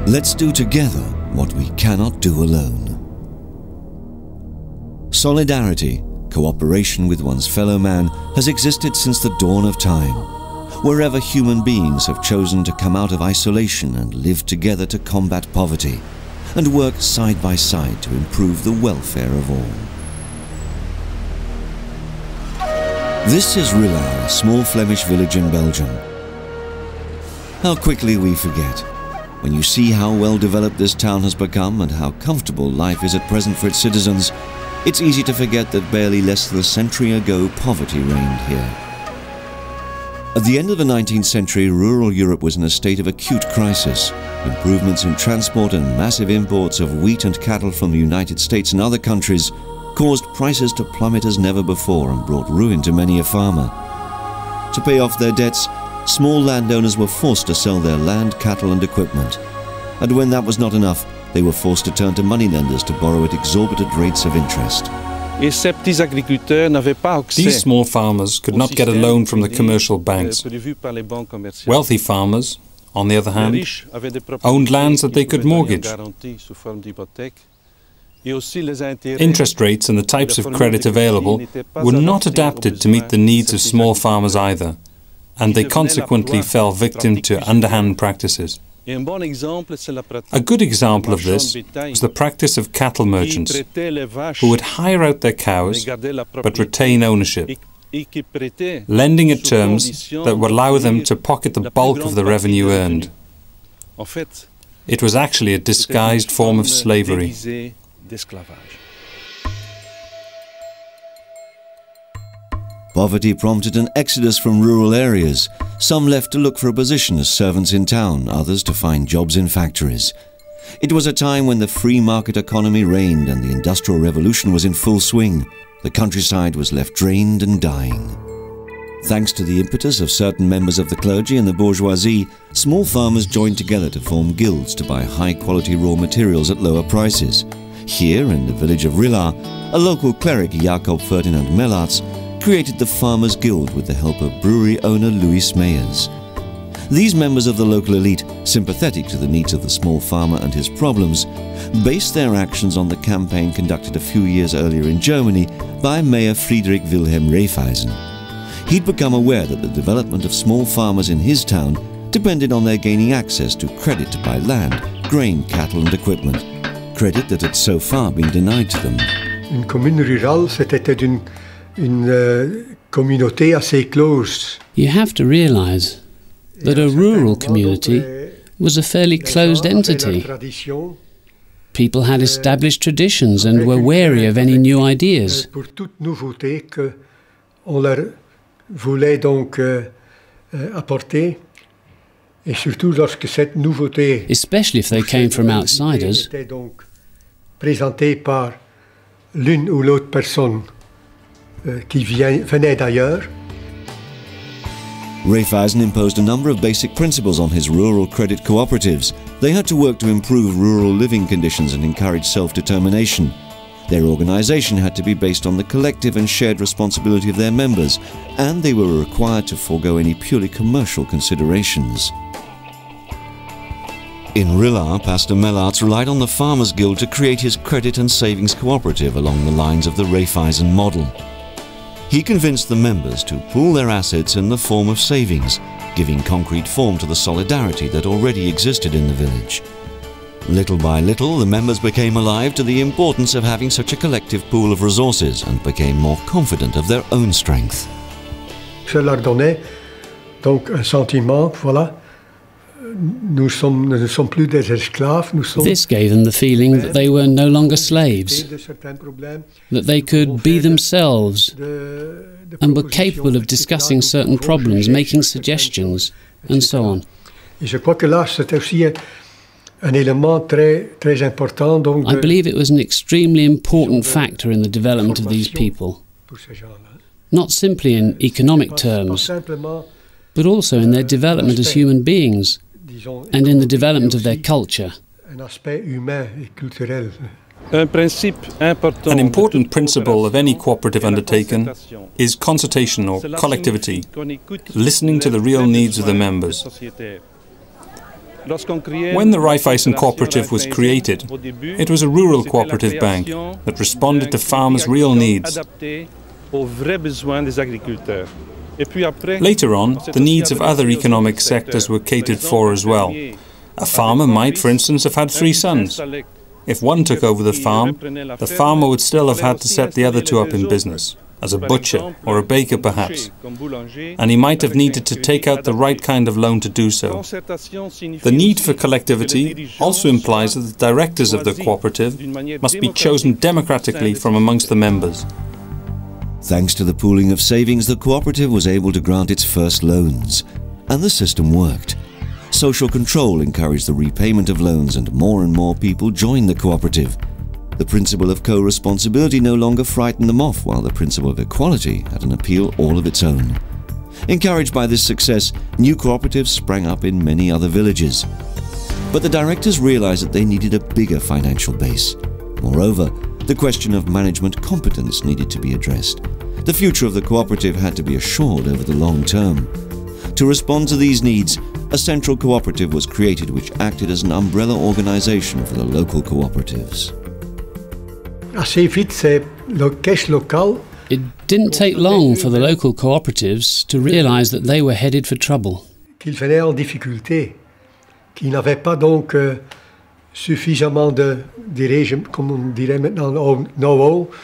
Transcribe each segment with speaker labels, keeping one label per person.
Speaker 1: Let's do together what we cannot do alone. Solidarity, cooperation with one's fellow man, has existed since the dawn of time, wherever human beings have chosen to come out of isolation and live together to combat poverty, and work side by side to improve the welfare of all. This is Rilla, a small Flemish village in Belgium. How quickly we forget. When you see how well developed this town has become and how comfortable life is at present for its citizens, it's easy to forget that barely less than a century ago poverty reigned here. At the end of the 19th century, rural Europe was in a state of acute crisis. Improvements in transport and massive imports of wheat and cattle from the United States and other countries caused prices to plummet as never before and brought ruin to many a farmer. To pay off their debts, small landowners were forced to sell their land, cattle and equipment. And when that was not enough, they were forced to turn to moneylenders to borrow at exorbitant rates of interest.
Speaker 2: These small farmers could not get a loan from the commercial banks. Wealthy farmers, on the other hand, owned lands that they could mortgage. Interest rates and the types of credit available were not adapted to meet the needs of small farmers either, and they consequently fell victim to underhand practices. A good example of this was the practice of cattle merchants, who would hire out their cows but retain ownership, lending at terms that would allow them to pocket the bulk of the revenue earned. It was actually a disguised form of slavery.
Speaker 1: Poverty prompted an exodus from rural areas. Some left to look for a position as servants in town, others to find jobs in factories. It was a time when the free market economy reigned and the Industrial Revolution was in full swing. The countryside was left drained and dying. Thanks to the impetus of certain members of the clergy and the bourgeoisie, small farmers joined together to form guilds to buy high-quality raw materials at lower prices. Here, in the village of Rilla, a local cleric, Jacob Ferdinand Mellarts, created the Farmers Guild with the help of brewery owner Louis Meyers. These members of the local elite, sympathetic to the needs of the small farmer and his problems, based their actions on the campaign conducted a few years earlier in Germany by Mayor Friedrich Wilhelm Raiffeisen. He'd become aware that the development of small farmers in his town depended on their gaining access to credit to buy land, grain, cattle and equipment. Credit that had so far been denied to them.
Speaker 3: Une commune rurale, c'était une communauté assez close.
Speaker 4: You have to realize that a rural community was a fairly closed entity. People had established traditions and were wary of any new ideas.
Speaker 3: Pour toute nouveauté qu'on leur voulait donc apporter, et surtout lorsque cette nouveauté,
Speaker 4: especially if they came from outsiders,
Speaker 3: était donc présentée par l'une ou l'autre personne qui venait d'ailleurs.
Speaker 1: Raiffeisen imposed a number of basic principles on his rural credit cooperatives. They had to work to improve rural living conditions and encourage self-determination. Their organization had to be based on the collective and shared responsibility of their members, and they were required to forego any purely commercial considerations. In Rilla, Pastor Mellarts relied on the Farmers Guild to create his credit and savings cooperative along the lines of the Raiffeisen model. He convinced the members to pool their assets in the form of savings, giving concrete form to the solidarity that already existed in the village. Little by little, the members became alive to the importance of having such a collective pool of resources and became more confident of their own strength.
Speaker 3: Je leur donnais donc un sentiment, voilà, nous ne sommes plus des esclaves.
Speaker 4: This gave them the feeling that they were no longer slaves, that they could be themselves and were capable of discussing certain problems, making suggestions, and so on.
Speaker 3: Je crois que là, c'est aussi un élément très important. Donc,
Speaker 4: I believe it was an extremely important factor in the development of these people, not simply in economic terms, but also in their development as human beings and in the development of their culture.
Speaker 2: An important principle of any cooperative undertaking is consultation or collectivity, listening to the real needs of the members. When the Raiffeisen cooperative was created, it was a rural cooperative bank that responded to farmers' real needs. Later on, the needs of other economic sectors were catered for as well. A farmer might, for instance, have had 3 sons. If one took over the farmer would still have had to set the other 2 up in business, as a butcher or a baker perhaps, and he might have needed to take out the right kind of loan to do so. The need for collectivity also implies that the directors of the cooperative must be chosen democratically from amongst the members.
Speaker 1: Thanks to the pooling of savings, the cooperative was able to grant its first loans, and the system worked. Social control encouraged the repayment of loans, and more people joined the cooperative. The principle of co-responsibility no longer frightened them off, while the principle of equality had an appeal all of its own. Encouraged by this success, new cooperatives sprang up in many other villages. But the directors realized that they needed a bigger financial base. Moreover, the question of management competence needed to be addressed. The future of the cooperative had to be assured over the long term. To respond to these needs, a central cooperative was created which acted as an umbrella organization for the local cooperatives.
Speaker 4: It didn't take long for the local cooperatives to realize that they were headed for trouble.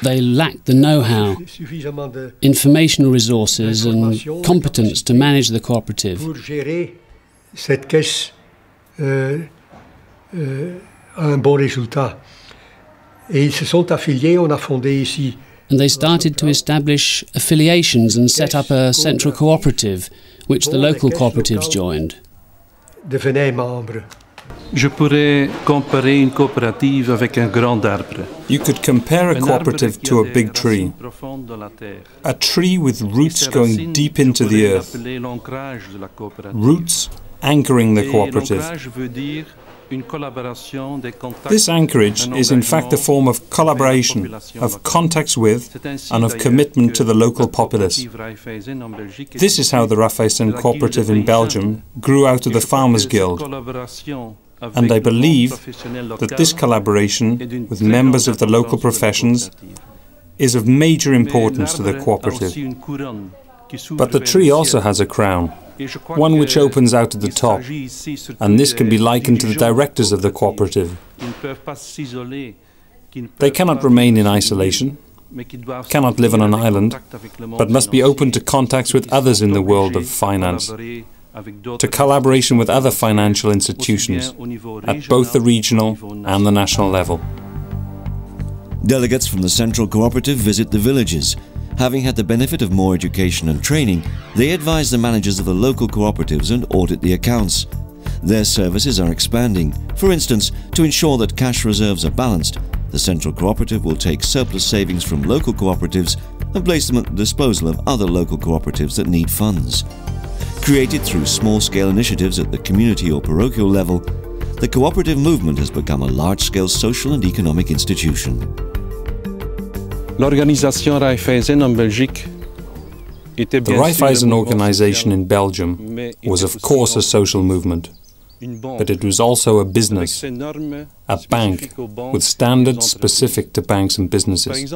Speaker 3: They
Speaker 4: lacked the know-how, information resources and competence to manage the cooperative. And they started to establish affiliations and set up a central cooperative, which the local cooperatives joined.
Speaker 2: You could compare a cooperative to a big tree. A tree with roots going deep into the earth. Roots anchoring the cooperative. This anchorage is in fact a form of collaboration, of contacts with and of commitment to the local populace. This is how the Raiffeisen cooperative in Belgium grew out of the Farmers' Guild. And I believe that this collaboration with members of the local professions is of major importance to the cooperative. But the tree also has a crown, one which opens out at the top, and this can be likened to the directors of the cooperative. They cannot remain in isolation, cannot live on an island, but must be open to contacts with others in the world of finance, to collaboration with other financial institutions at both the regional and the national level.
Speaker 1: Delegates from the central cooperative visit the villages. Having had the benefit of more education and training, they advise the managers of the local cooperatives and audit the accounts. Their services are expanding. For instance, to ensure that cash reserves are balanced, the central cooperative will take surplus savings from local cooperatives and place them at the disposal of other local cooperatives that need funds. Created through small-scale initiatives at the community or parochial level, the cooperative movement has become a large-scale social and economic institution.
Speaker 2: The Raiffeisen organization in Belgium was of course a social movement, but it was also a business, a bank with standards specific to banks and businesses.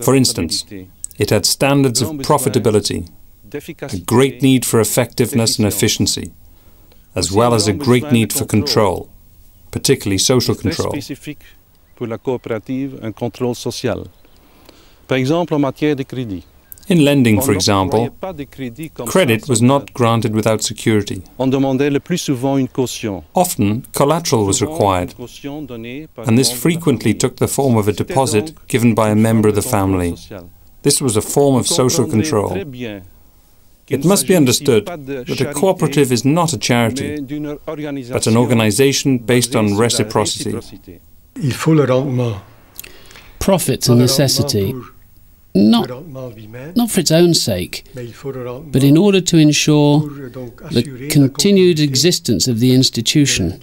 Speaker 2: For instance, it had standards of profitability, a great need for effectiveness and efficiency, as well as a great need for control, particularly social control. In lending, for example, credit was not granted without security. Often, collateral was required, and this frequently took the form of a deposit given by a member of the family. This was a form of social control. It must be understood that a cooperative is not a charity, but an organization based on reciprocity.
Speaker 4: Profit's a necessity, not for its own sake, but in order to ensure the continued existence of the institution.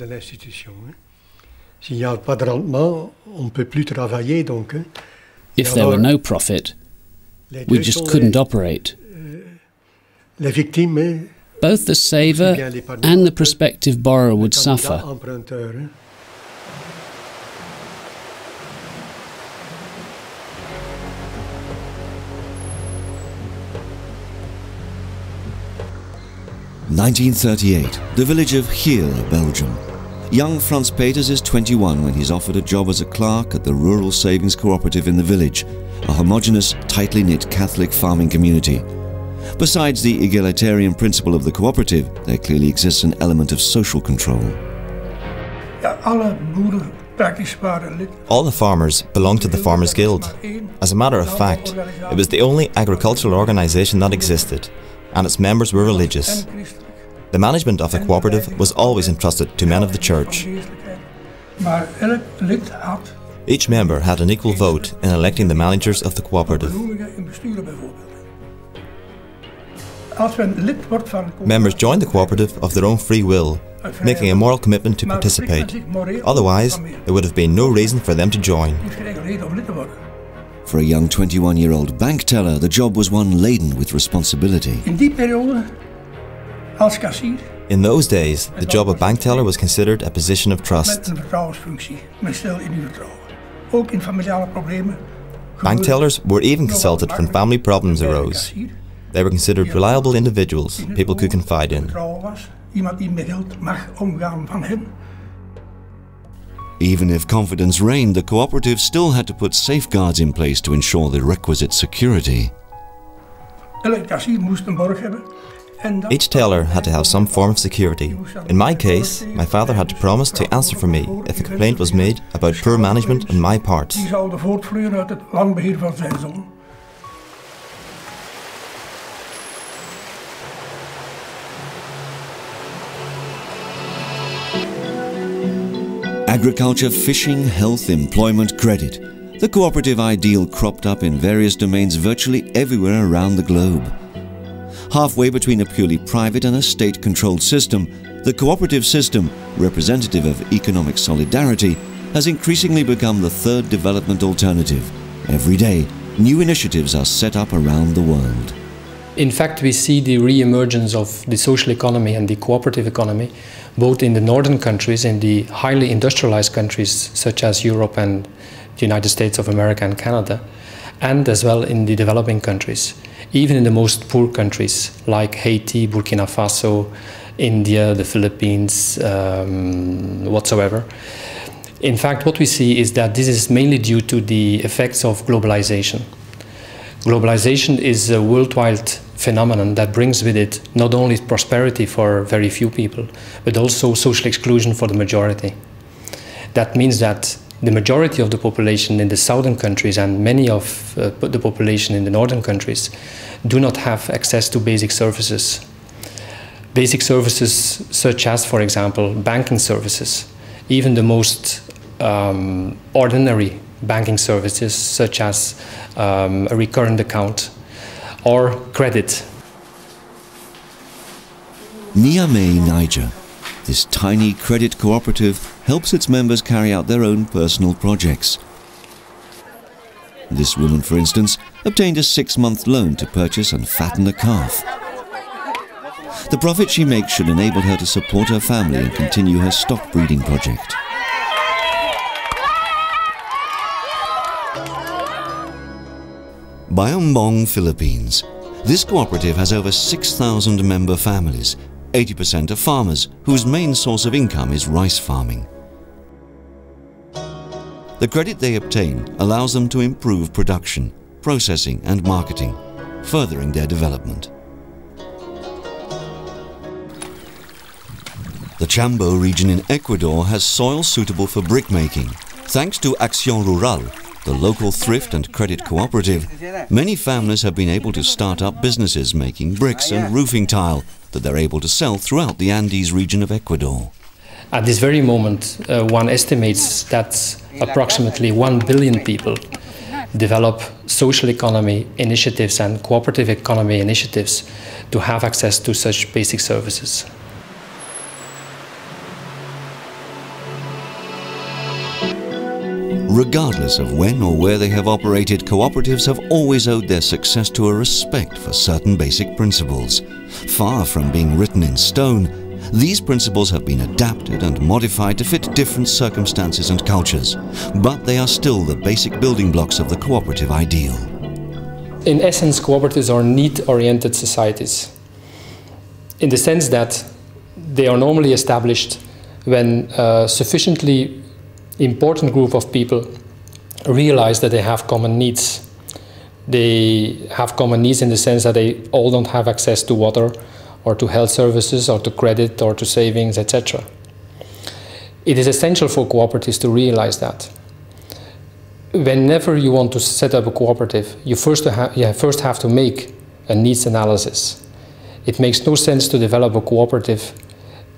Speaker 4: If there were no profit, we just couldn't operate. Both the saver and the prospective borrower would suffer.
Speaker 1: (1938), the village of Giel, Belgium. Young Frans Peters is 21 when he's offered a job as a clerk at the Rural Savings Cooperative in the village, a homogeneous, tightly knit Catholic farming community. Besides the egalitarian principle of the cooperative, there clearly exists an element of social control.
Speaker 5: All the farmers belonged to the Farmers Guild. As a matter of fact, it was the only agricultural organisation that existed, and its members were religious. The management of the cooperative was always entrusted to men of the church. Each member had an equal vote in electing the managers of the cooperative. Members joined the cooperative of their own free will, making a moral commitment to participate. Otherwise, there would have been no reason for them to join.
Speaker 1: For a young 21-year-old bank teller, the job was one laden with responsibility.
Speaker 5: In those days, the job of bank teller was considered a position of trust. Bank tellers were even consulted when family problems arose. They were considered reliable individuals people could confide in.
Speaker 1: Even if confidence reigned, the cooperative still had to put safeguards in place to ensure the requisite security.
Speaker 5: Each teller had to have some form of security. In my case, my father had to promise to answer for me if a complaint was made about poor management on my part.
Speaker 1: Agriculture, fishing, health, employment, credit. The cooperative ideal cropped up in various domains virtually everywhere around the globe. Halfway between a purely private and a state-controlled system, the cooperative system, representative of economic solidarity, has increasingly become the third development alternative. Every day, new initiatives are set up around the world.
Speaker 6: In fact, we see the re-emergence of the social economy and the cooperative economy, both in the northern countries, in the highly industrialized countries such as Europe and the United States of America and Canada, and as well in the developing countries. Even in the most poor countries like Haiti, Burkina Faso, India, the Philippines, whatsoever. In fact, what we see is that this is mainly due to the effects of globalization. Globalization is a worldwide phenomenon that brings with it not only prosperity for very few people, but also social exclusion for the majority. That means that the majority of the population in the southern countries and many of the population in the northern countries do not have access to basic services. Basic services such as, for example, banking services, even the most ordinary banking services such as a recurrent account or credit.
Speaker 1: Niamey, Niger. This tiny credit cooperative helps its members carry out their own personal projects. This woman, for instance, obtained a 6-month loan to purchase and fatten a calf. The profit she makes should enable her to support her family and continue her stock breeding project. Bayambong, Philippines. This cooperative has over 6,000 member families. 80% are farmers whose main source of income is rice farming. The credit they obtain allows them to improve production, processing and marketing, furthering their development. The Chambo region in Ecuador has soil suitable for brick making. Thanks to Acción Rural, the local thrift and credit cooperative, many families have been able to start up businesses making bricks and roofing tile that they're able to sell throughout the Andes region of Ecuador.
Speaker 6: At this very moment, one estimates that approximately 1 billion people develop social economy initiatives and cooperative economy initiatives to have access to such basic services.
Speaker 1: Regardless of when or where they have operated, cooperatives have always owed their success to a respect for certain basic principles. Far from being written in stone, these principles have been adapted and modified to fit different circumstances and cultures, but they are still the basic building blocks of the cooperative ideal.
Speaker 6: In essence, cooperatives are need-oriented societies, in the sense that they are normally established when a sufficiently important group of people realize that they have common needs. They have common needs in the sense that they all don't have access to water, or to health services, or to credit, or to savings, etc. It is essential for cooperatives to realize that. Whenever you want to set up a cooperative, you first have to make a needs analysis. It makes no sense to develop a cooperative,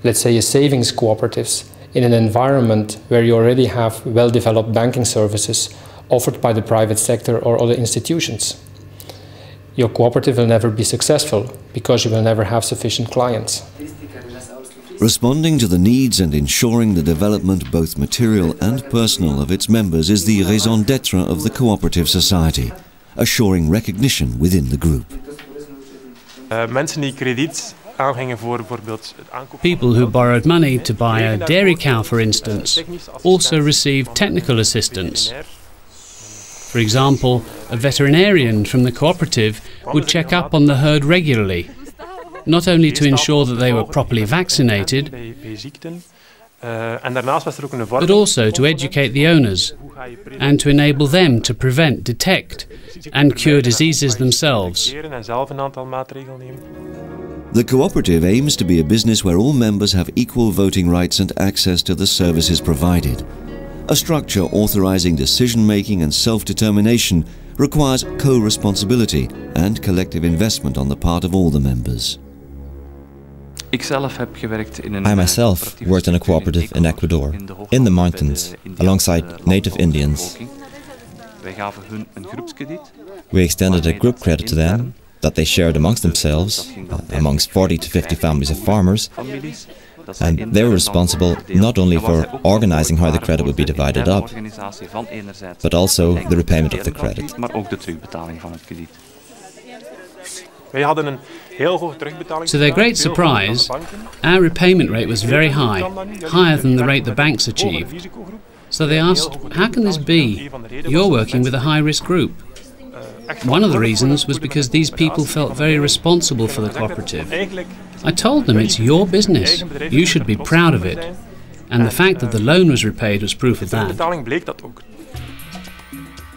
Speaker 6: let's say a savings cooperative, in an environment where you already have well-developed banking services offered by the private sector or other institutions. Your cooperative will never be successful because you will never have sufficient clients.
Speaker 1: Responding to the needs and ensuring the development, both material and personal, of its members is the raison d'être of the cooperative society, assuring recognition within the group.
Speaker 4: People who borrowed money to buy a dairy cow, for instance, also receive technical assistance. For example, a veterinarian from the cooperative would check up on the herd regularly, not only to ensure that they were properly vaccinated, but also to educate the owners and to enable them to prevent, detect and cure diseases themselves.
Speaker 1: The cooperative aims to be a business where all members have equal voting rights and access to the services provided. A structure authorizing decision-making and self-determination requires co-responsibility and collective investment on the part of all the members.
Speaker 5: I myself worked in a cooperative in Ecuador, in the mountains, alongside native Indians. We extended a group credit to them that they shared amongst themselves, amongst 40 to 50 families of farmers, and they were responsible not only for organizing how the credit would be divided up, but also the repayment of the credit.
Speaker 4: To their great surprise, our repayment rate was very high, higher than the rate the banks achieved. So they asked, how can this be? You're working with a high-risk group. One of the reasons was because these people felt very responsible for the cooperative. I told them it's your business, you should be proud of it. And the fact that the loan was repaid was proof of that.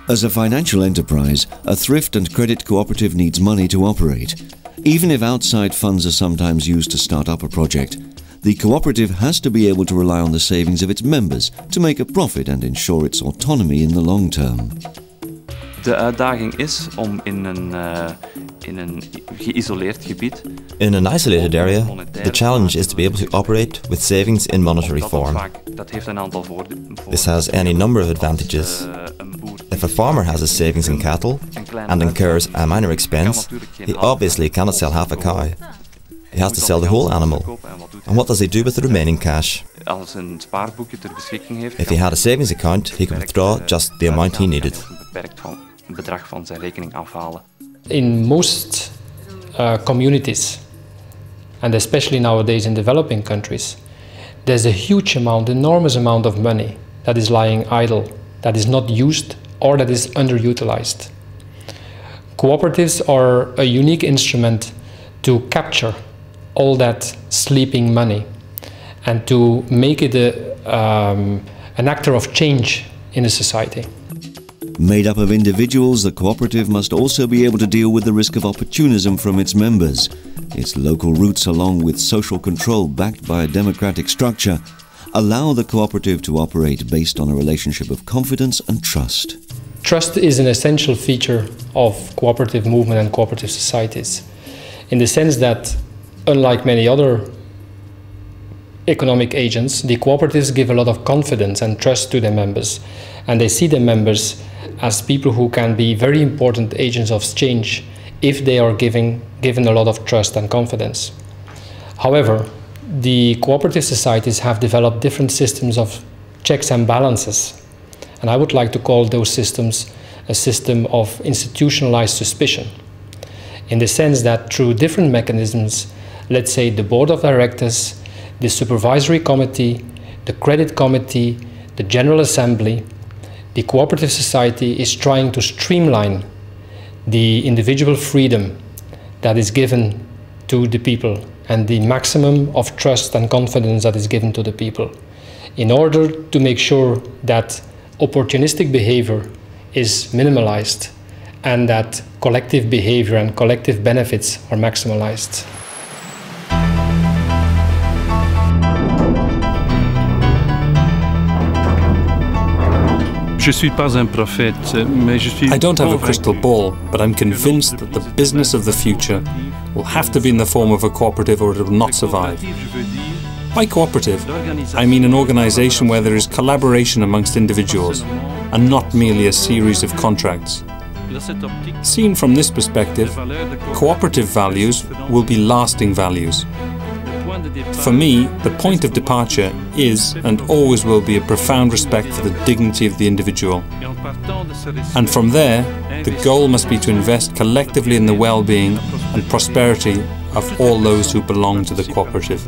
Speaker 1: As a financial enterprise, a thrift and credit cooperative needs money to operate. Even if outside funds are sometimes used to start up a project, the cooperative has to be able to rely on the savings of its members to make a profit and ensure its autonomy in the long term.
Speaker 7: De uitdaging is om in een geïsoleerd gebied.
Speaker 5: In an isolated area, the challenge is to be able to operate with savings in monetary form. This has any number of advantages. If a farmer has his savings in cattle and incurs a minor expense, he obviously cannot sell half a cow. He has to sell the whole animal. And what does he do with the remaining cash? If he had a savings account, he could withdraw just the amount he needed.
Speaker 6: In most communities, and especially nowadays in developing countries, there's a huge amount, enormous amount of money that is lying idle, that is not used or that is underutilized. Cooperatives are a unique instrument to capture all that sleeping money and to make it an actor of change in a society.
Speaker 1: Made up of individuals, the cooperative must also be able to deal with the risk of opportunism from its members. Its local roots, along with social control backed by a democratic structure, allow the cooperative to operate based on a relationship of confidence and trust.
Speaker 6: Trust is an essential feature of cooperative movement and cooperative societies, in the sense that, unlike many other economic agents, the cooperatives give a lot of confidence and trust to their members, and they see their members as people who can be very important agents of change if they are given a lot of trust and confidence. However, the cooperative societies have developed different systems of checks and balances, And I would like to call those systems a system of institutionalized suspicion, in the sense that through different mechanisms, let's say the board of directors, the supervisory committee, the credit committee, the general assembly, the cooperative society is trying to streamline the individual freedom that is given to the people and the maximum of trust and confidence that is given to the people, in order to make sure that opportunistic behavior is minimalized and that collective behavior and collective benefits are maximalized.
Speaker 2: I don't have a crystal ball, but I'm convinced that the business of the future will have to be in the form of a cooperative or it will not survive. By cooperative, I mean an organization where there is collaboration amongst individuals and not merely a series of contracts. Seen from this perspective, cooperative values will be lasting values. For me, the point of departure is and always will be a profound respect for the dignity of the individual. And from there, the goal must be to invest collectively in the well-being and prosperity of all those who belong to the cooperative.